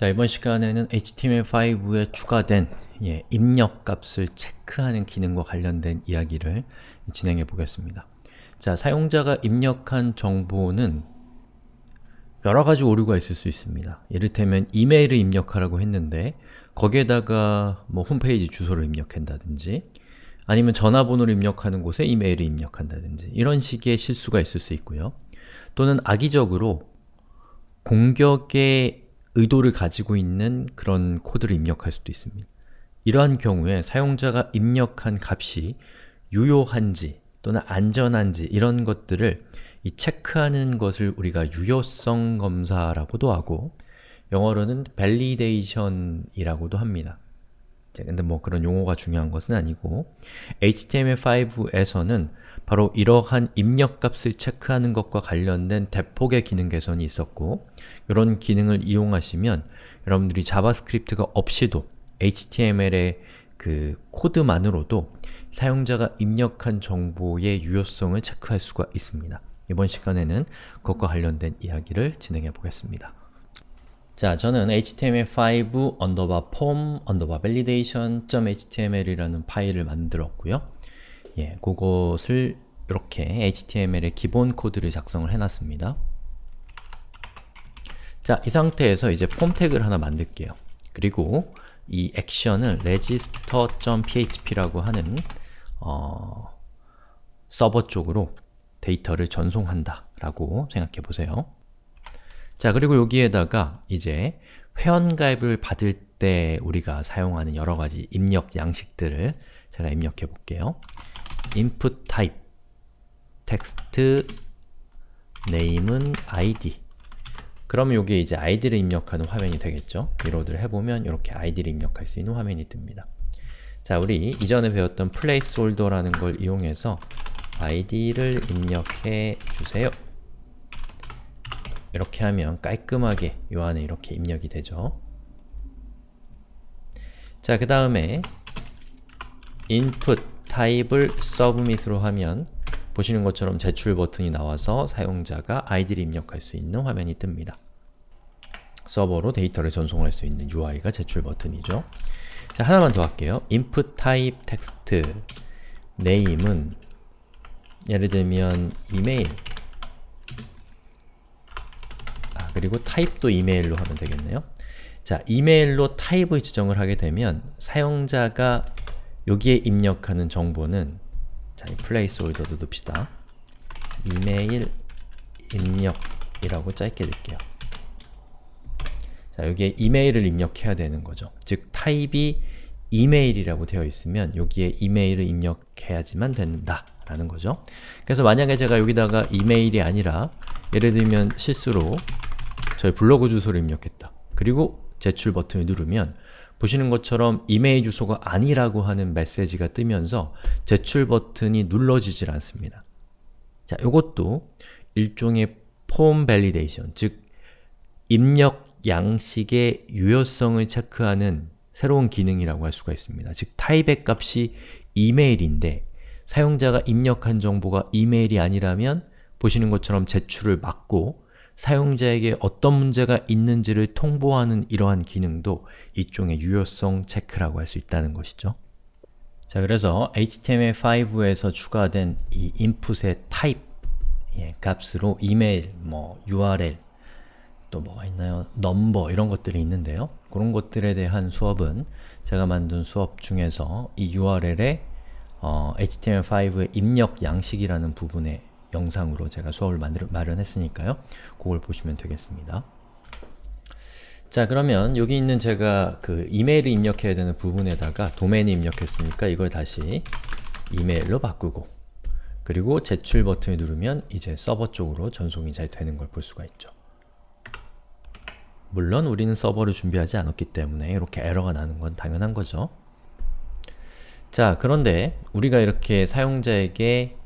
자, 이번 시간에는 HTML5에 추가된 입력 값을 체크하는 기능과 관련된 이야기를 진행해 보겠습니다. 자, 사용자가 입력한 정보는 여러 가지 오류가 있을 수 있습니다. 이를테면 이메일을 입력하라고 했는데 거기에다가 홈페이지 주소를 입력한다든지 아니면 전화번호를 입력하는 곳에 이메일을 입력한다든지 이런 식의 실수가 있을 수 있고요. 또는 악의적으로 공격의 의도를 가지고 있는 그런 코드를 입력할 수도 있습니다. 이러한 경우에 사용자가 입력한 값이 유효한지 또는 안전한지 이런 것들을 체크하는 것을 우리가 유효성 검사라고도 하고 영어로는 validation이라고도 합니다. 근데 그런 용어가 중요한 것은 아니고 HTML5에서는 바로 이러한 입력값을 체크하는 것과 관련된 대폭의 기능 개선이 있었고 이런 기능을 이용하시면 여러분들이 자바스크립트가 없이도 HTML의 그 코드만으로도 사용자가 입력한 정보의 유효성을 체크할 수가 있습니다. 이번 시간에는 그것과 관련된 이야기를 진행해 보겠습니다. 자, 저는 html5_form_validation.html이라는 파일을 만들었고요. 그것을 이렇게 HTML의 기본 코드를 작성을 해놨습니다. 자, 이 상태에서 이제 폼 태그를 하나 만들게요. 그리고 이 액션을 register.php라고 하는 서버 쪽으로 데이터를 전송한다 라고 생각해 보세요. 자, 그리고 여기에다가 이제 회원가입을 받을 때 우리가 사용하는 여러가지 입력 양식들을 제가 입력해 볼게요. input type, text, name은 id. 그러면 이게 이제 id를 입력하는 화면이 되겠죠? 리로드를 해보면 이렇게 id를 입력할 수 있는 화면이 뜹니다. 자, 우리 이전에 배웠던 placeholder라는 걸 이용해서 id를 입력해 주세요. 이렇게 하면 깔끔하게 요 안에 이렇게 입력이 되죠. 자, 그 다음에 input type을 submit으로 하면 보시는 것처럼 제출 버튼이 나와서 사용자가 id를 입력할 수 있는 화면이 뜹니다. 서버로 데이터를 전송할 수 있는 UI가 제출 버튼이죠. 자, 하나만 더 할게요. input type text name은 예를 들면 이메일, 그리고 타입도 이메일로 하면 되겠네요. 자, 이메일로 타입을 지정을 하게 되면 사용자가 여기에 입력하는 정보는 자, 이 placeholder도 넣읍시다. 이메일 입력이라고 짧게 넣을게요. 자, 여기에 이메일을 입력해야 되는 거죠. 즉, 타입이 이메일이라고 되어 있으면 여기에 이메일을 입력해야지만 된다 라는 거죠. 그래서 만약에 제가 여기다가 이메일이 아니라 예를 들면 실수로 저희 블로그 주소를 입력했다. 그리고 제출 버튼을 누르면 보시는 것처럼 이메일 주소가 아니라고 하는 메시지가 뜨면서 제출 버튼이 눌러지질 않습니다. 자, 이것도 일종의 폼 밸리데이션, 즉 입력 양식의 유효성을 체크하는 새로운 기능이라고 할 수가 있습니다. 즉 타입의 값이 이메일인데 사용자가 입력한 정보가 이메일이 아니라면 보시는 것처럼 제출을 막고 사용자에게 어떤 문제가 있는지를 통보하는 이러한 기능도 일종의 유효성 체크라고 할 수 있다는 것이죠. 자, 그래서 HTML5에서 추가된 이 input의 type 값으로 이메일, URL, 또 뭐가 있나요? 넘버 이런 것들이 있는데요. 그런 것들에 대한 수업은 제가 만든 수업 중에서 이 URL에 HTML5의 입력 양식이라는 부분에 영상으로 제가 수업을 마련했으니까요. 그걸 보시면 되겠습니다. 자, 그러면 여기 있는 제가 그 이메일을 입력해야 되는 부분에다가 도메인을 입력했으니까 이걸 다시 이메일로 바꾸고 그리고 제출 버튼을 누르면 이제 서버 쪽으로 전송이 잘 되는 걸 볼 수가 있죠. 물론 우리는 서버를 준비하지 않았기 때문에 이렇게 에러가 나는 건 당연한 거죠. 자, 그런데 우리가 이렇게 사용자에게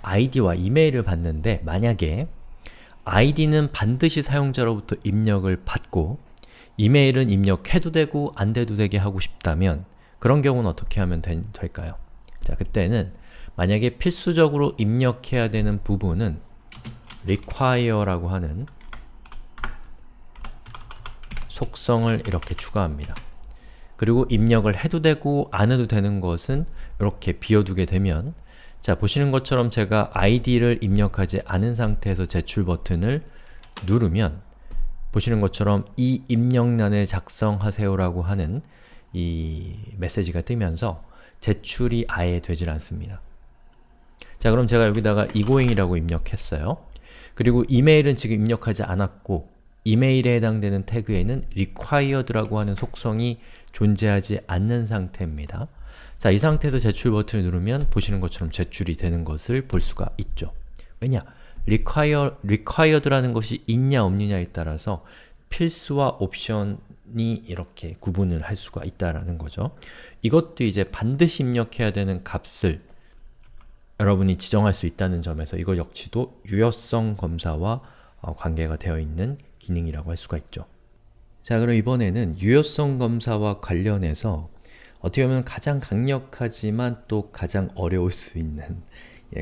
id와 이메일을 받는데 만약에 id는 반드시 사용자로부터 입력을 받고 이메일은 입력해도 되고 안 돼도 되게 하고 싶다면 그런 경우는 어떻게 하면 될까요? 자, 그때는 만약에 필수적으로 입력해야 되는 부분은 require라고 하는 속성을 이렇게 추가합니다. 그리고 입력을 해도 되고 안 해도 되는 것은 이렇게 비워두게 되면 자, 보시는 것처럼 제가 id를 입력하지 않은 상태에서 제출 버튼을 누르면 보시는 것처럼 이 입력란을 작성하세요 라고 하는 이 메시지가 뜨면서 제출이 아예 되질 않습니다. 자, 그럼 제가 여기다가 egoing이라고 입력했어요. 그리고 이메일은 지금 입력하지 않았고 이메일에 해당되는 태그에는 required라고 하는 속성이 존재하지 않는 상태입니다. 자, 이 상태에서 제출 버튼을 누르면 보시는 것처럼 제출이 되는 것을 볼 수가 있죠. 왜냐? required라는 것이 있냐 없느냐에 따라서 필수와 옵션이 이렇게 구분을 할 수가 있다라는 거죠. 이것도 이제 반드시 입력해야 되는 값을 여러분이 지정할 수 있다는 점에서 이거 역시도 유효성 검사와 관계가 되어 있는 기능이라고 할 수가 있죠. 자, 그럼 이번에는 유효성 검사와 관련해서 어떻게 보면 가장 강력하지만 또 가장 어려울 수 있는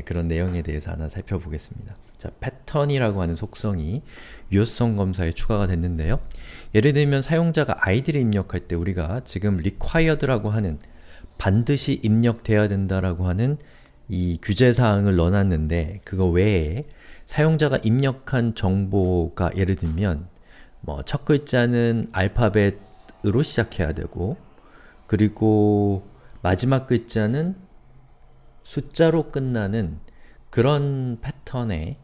그런 내용에 대해서 하나 살펴보겠습니다. 자, 패턴이라고 하는 속성이 유효성 검사에 추가가 됐는데요. 예를 들면 사용자가 id를 입력할 때 우리가 지금 required라고 하는 반드시 입력돼야 된다라고 하는 이 규제사항을 넣어놨는데 그거 외에 사용자가 입력한 정보가 예를 들면 뭐 첫 글자는 알파벳으로 시작해야 되고 그리고 마지막 글자는 숫자로 끝나는 그런 패턴의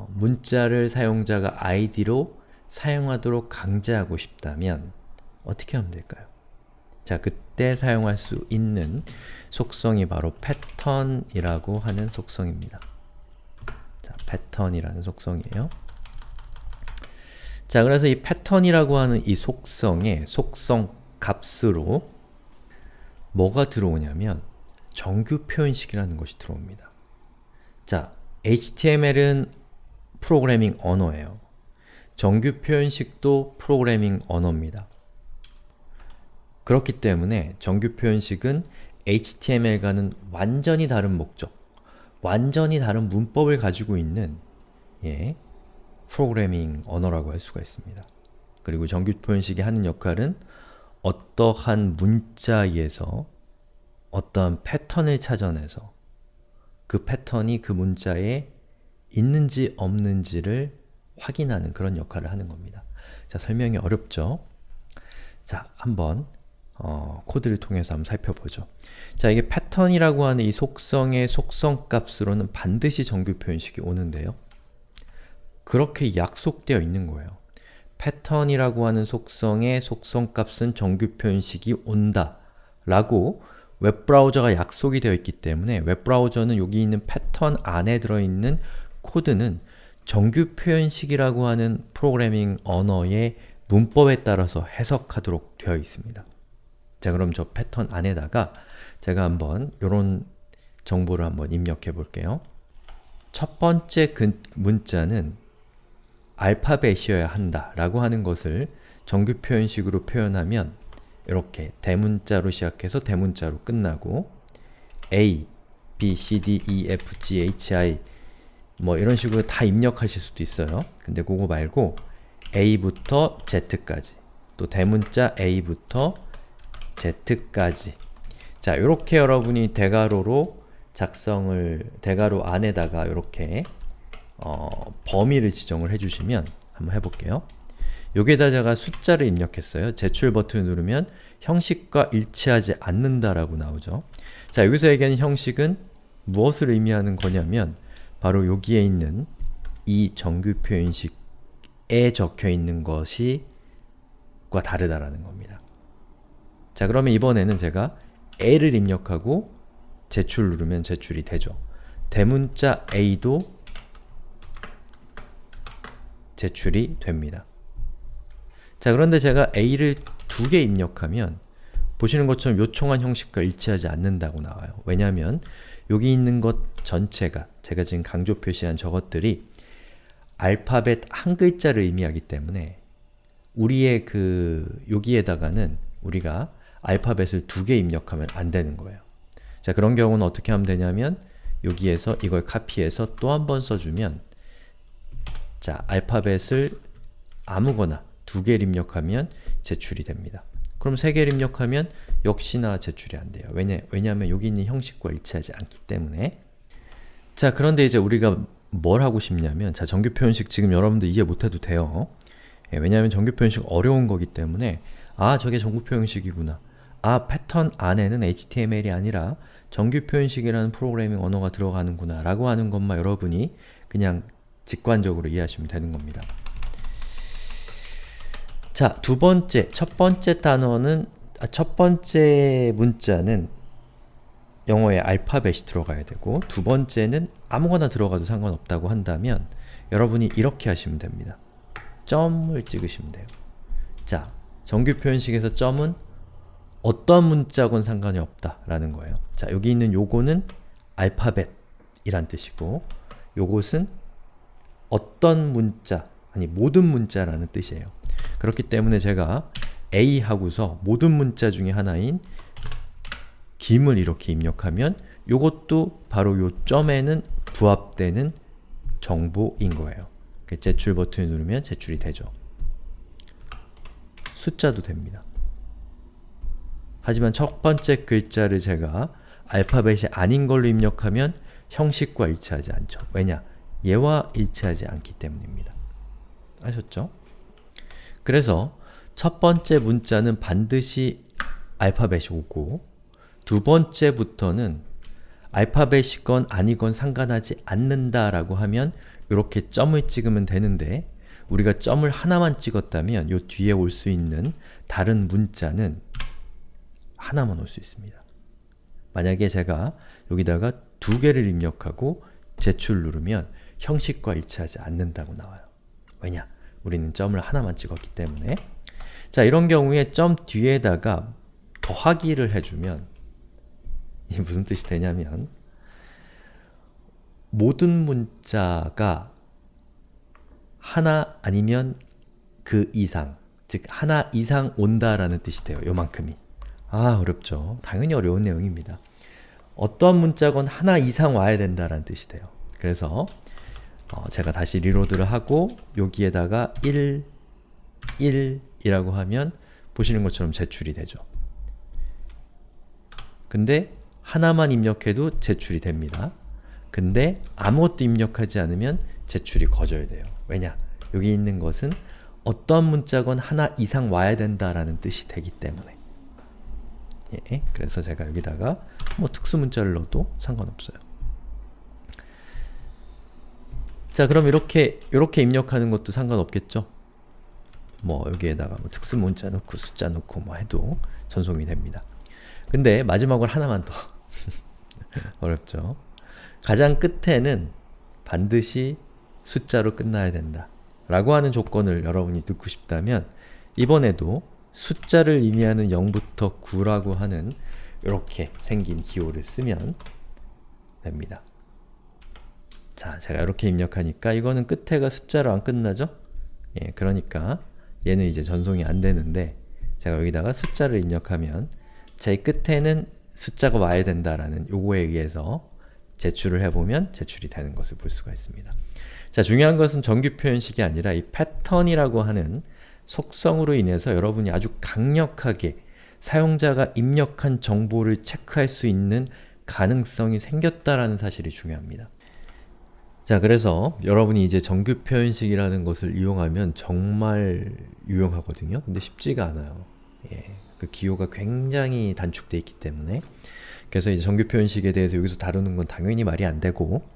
문자를 사용자가 id로 사용하도록 강제하고 싶다면 어떻게 하면 될까요? 자, 그때 사용할 수 있는 속성이 바로 패턴이라고 하는 속성입니다. 자, 패턴이라는 속성이에요. 자, 그래서 이 패턴이라고 하는 이 속성의 속성 값으로 뭐가 들어오냐면 정규 표현식이라는 것이 들어옵니다. 자, HTML은 프로그래밍 언어예요. 정규 표현식도 프로그래밍 언어입니다. 그렇기 때문에 정규 표현식은 HTML과는 완전히 다른 목적, 완전히 다른 문법을 가지고 있는 프로그래밍 언어라고 할 수가 있습니다. 그리고 정규 표현식이 하는 역할은 어떠한 문자에서 어떠한 패턴을 찾아내서 그 패턴이 그 문자에 있는지 없는지를 확인하는 그런 역할을 하는 겁니다. 자, 설명이 어렵죠? 자, 한번 코드를 통해서 한번 살펴보죠. 자, 이게 패턴이라고 하는 이 속성의 속성값으로는 반드시 정규 표현식이 오는데요. 그렇게 약속되어 있는 거예요. 패턴이라고 하는 속성의 속성값은 정규 표현식이 온다 라고 웹브라우저가 약속이 되어 있기 때문에 웹브라우저는 여기 있는 패턴 안에 들어있는 코드는 정규 표현식이라고 하는 프로그래밍 언어의 문법에 따라서 해석하도록 되어 있습니다. 자, 그럼 저 패턴 안에다가 제가 한번 이런 정보를 한번 입력해 볼게요. 첫 번째 문자는 알파벳이어야 한다 라고 하는 것을 정규 표현식으로 표현하면 이렇게 대문자로 시작해서 대문자로 끝나고 A, B, C, D, E, F, G, H, I 뭐 이런 식으로 다 입력하실 수도 있어요. 근데 그거 말고 A부터 Z까지 또 대문자 A부터 Z까지 자, 이렇게 여러분이 대괄호로 대괄호 안에다가 이렇게 범위를 지정을 해주시면 한번 해볼게요. 여기에다 제가 숫자를 입력했어요. 제출 버튼을 누르면 형식과 일치하지 않는다 라고 나오죠. 자, 여기서 얘기하는 형식은 무엇을 의미하는 거냐면 바로 여기에 있는 이 정규 표현식에 적혀 있는 것이 과 다르다라는 겁니다. 자, 그러면 이번에는 제가 A를 입력하고 제출 누르면 제출이 되죠. 대문자 A도 제출이 됩니다. 자, 그런데 제가 A를 2개 입력하면 보시는 것처럼 요청한 형식과 일치하지 않는다고 나와요. 왜냐하면 여기 있는 것 전체가 제가 지금 강조 표시한 저것들이 알파벳 한 글자를 의미하기 때문에 우리의 여기에다가는 우리가 알파벳을 2개 입력하면 안 되는 거예요. 자, 그런 경우는 어떻게 하면 되냐면 여기에서 이걸 카피해서 또 한 번 써주면 자, 알파벳을 아무거나 2개를 입력하면 제출이 됩니다. 그럼 3개를 입력하면 역시나 제출이 안 돼요. 왜냐하면 여기 있는 형식과 일치하지 않기 때문에. 자, 그런데 이제 우리가 뭘 하고 싶냐면, 자, 정규 표현식 지금 여러분들 이해 못해도 돼요. 왜냐하면 정규 표현식 어려운 거기 때문에, 아, 저게 정규 표현식이구나. 아, 패턴 안에는 HTML이 아니라 정규 표현식이라는 프로그래밍 언어가 들어가는구나 라고 하는 것만 여러분이 그냥 직관적으로 이해하시면 되는 겁니다. 자, 첫 번째 단어는, 첫 번째 문자는 영어의 알파벳이 들어가야 되고, 두 번째는 아무거나 들어가도 상관없다고 한다면 여러분이 이렇게 하시면 됩니다. 점을 찍으시면 돼요. 자, 정규 표현식에서 점은 어떤 문자건 상관이 없다 라는 거예요. 자, 여기 있는 요거는 알파벳이란 뜻이고, 요것은 어떤 문자, 아니 모든 문자라는 뜻이에요. 그렇기 때문에 제가 A 하고서 모든 문자 중에 하나인 김을 이렇게 입력하면 요것도 바로 요 점에는 부합되는 정보인 거예요. 제출 버튼을 누르면 제출이 되죠. 숫자도 됩니다. 하지만 첫 번째 글자를 제가 알파벳이 아닌 걸로 입력하면 형식과 일치하지 않죠. 왜냐? 얘와 일치하지 않기 때문입니다. 아셨죠? 그래서 첫 번째 문자는 반드시 알파벳이 오고, 두 번째부터는 알파벳이건 아니건 상관하지 않는다 라고 하면 이렇게 점을 찍으면 되는데, 우리가 점을 하나만 찍었다면 요 뒤에 올 수 있는 다른 문자는 하나만 올 수 있습니다. 만약에 제가 여기다가 2개를 입력하고 제출 누르면 형식과 일치하지 않는다고 나와요. 왜냐? 우리는 점을 하나만 찍었기 때문에. 자, 이런 경우에 점 뒤에다가 더하기를 해주면 이게 무슨 뜻이 되냐면, 모든 문자가 하나 아니면 그 이상, 즉 하나 이상 온다라는 뜻이 돼요. 요만큼이. 아, 어렵죠? 당연히 어려운 내용입니다. 어떠한 문자건 하나 이상 와야 된다라는 뜻이 돼요. 그래서 제가 다시 리로드를 하고 여기에다가 1, 1이라고 하면 보시는 것처럼 제출이 되죠. 근데 하나만 입력해도 제출이 됩니다. 근데 아무것도 입력하지 않으면 제출이 거절돼요. 왜냐? 여기 있는 것은 어떤 문자건 하나 이상 와야 된다라는 뜻이 되기 때문에. 예, 그래서 제가 여기다가 뭐 특수 문자를 넣어도 상관없어요. 자, 그럼 이렇게 입력하는 것도 상관없겠죠? 뭐 여기에다가 뭐 특수 문자 넣고 숫자 넣고 뭐 해도 전송이 됩니다. 근데 마지막으로 하나만 더 어렵죠? 가장 끝에는 반드시 숫자로 끝나야 된다 라고 하는 조건을 여러분이 넣고 싶다면, 이번에도 숫자를 의미하는 0부터 9라고 하는 이렇게 생긴 기호를 쓰면 됩니다. 자, 제가 이렇게 입력하니까 이거는 끝에가 숫자로 안 끝나죠? 예, 그러니까 얘는 이제 전송이 안 되는데, 제가 여기다가 숫자를 입력하면 제 끝에는 숫자가 와야 된다라는 요거에 의해서 제출을 해보면 제출이 되는 것을 볼 수가 있습니다. 자, 중요한 것은 정규 표현식이 아니라 이 패턴이라고 하는 속성으로 인해서 여러분이 아주 강력하게 사용자가 입력한 정보를 체크할 수 있는 가능성이 생겼다라는 사실이 중요합니다. 자, 그래서 여러분이 이제 정규 표현식이라는 것을 이용하면 정말 유용하거든요. 근데 쉽지가 않아요. 예, 그 기호가 굉장히 단축되어 있기 때문에. 그래서 이제 정규 표현식에 대해서 여기서 다루는 건 당연히 말이 안 되고,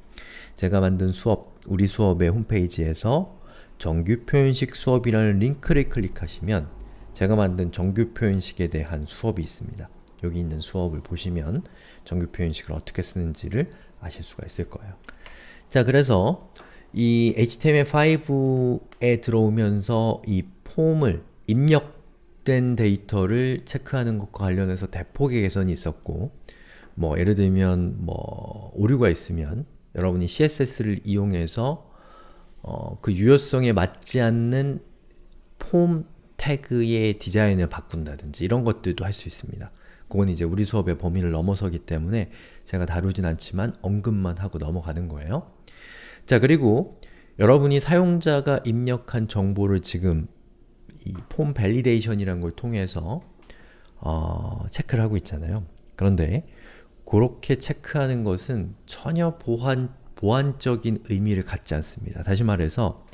제가 만든 수업, 우리 수업의 홈페이지에서 정규 표현식 수업이라는 링크를 클릭하시면 제가 만든 정규 표현식에 대한 수업이 있습니다. 여기 있는 수업을 보시면 정규 표현식을 어떻게 쓰는지를 아실 수가 있을 거예요. 자, 그래서 이 HTML5에 들어오면서 이 폼을 입력된 데이터를 체크하는 것과 관련해서 대폭의 개선이 있었고, 뭐 예를 들면 뭐 오류가 있으면 여러분이 CSS를 이용해서 그 유효성에 맞지 않는 폼 태그의 디자인을 바꾼다든지 이런 것들도 할 수 있습니다. 그건 이제 우리 수업의 범위를 넘어서기 때문에 제가 다루진 않지만 언급만 하고 넘어가는 거예요. 자, 그리고 여러분이 사용자가 입력한 정보를 지금 이 폼 밸리데이션이라는 걸 통해서 체크를 하고 있잖아요. 그런데 그렇게 체크하는 것은 전혀 보안적인 의미를 갖지 않습니다. 다시 말해서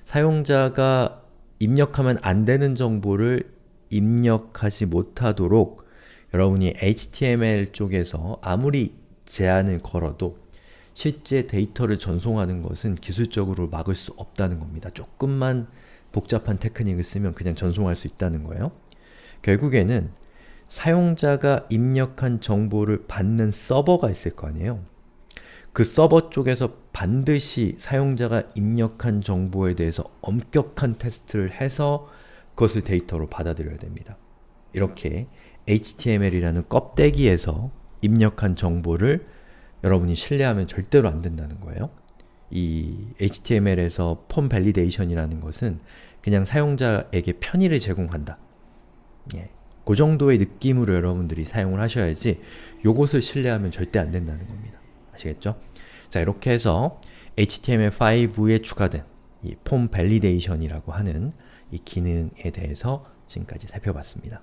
사용자가 입력하면 안 되는 정보를 입력하지 못하도록 여러분이 HTML 쪽에서 아무리 제한을 걸어도 실제 데이터를 전송하는 것은 기술적으로 막을 수 없다는 겁니다. 조금만 복잡한 테크닉을 쓰면 그냥 전송할 수 있다는 거예요. 결국에는 사용자가 입력한 정보를 받는 서버가 있을 거 아니에요. 그 서버 쪽에서 반드시 사용자가 입력한 정보에 대해서 엄격한 테스트를 해서 그것을 데이터로 받아들여야 됩니다. 이렇게 HTML이라는 껍데기에서 입력한 정보를 여러분이 신뢰하면 절대로 안 된다는 거예요. 이 HTML에서 폼 밸리데이션이라는 것은 그냥 사용자에게 편의를 제공한다. 예. 그 정도의 느낌으로 여러분들이 사용을 하셔야지 요것을 신뢰하면 절대 안 된다는 겁니다. 아시겠죠? 자, 이렇게 해서 HTML5에 추가된 이 폼 밸리데이션이라고 하는 이 기능에 대해서 지금까지 살펴봤습니다.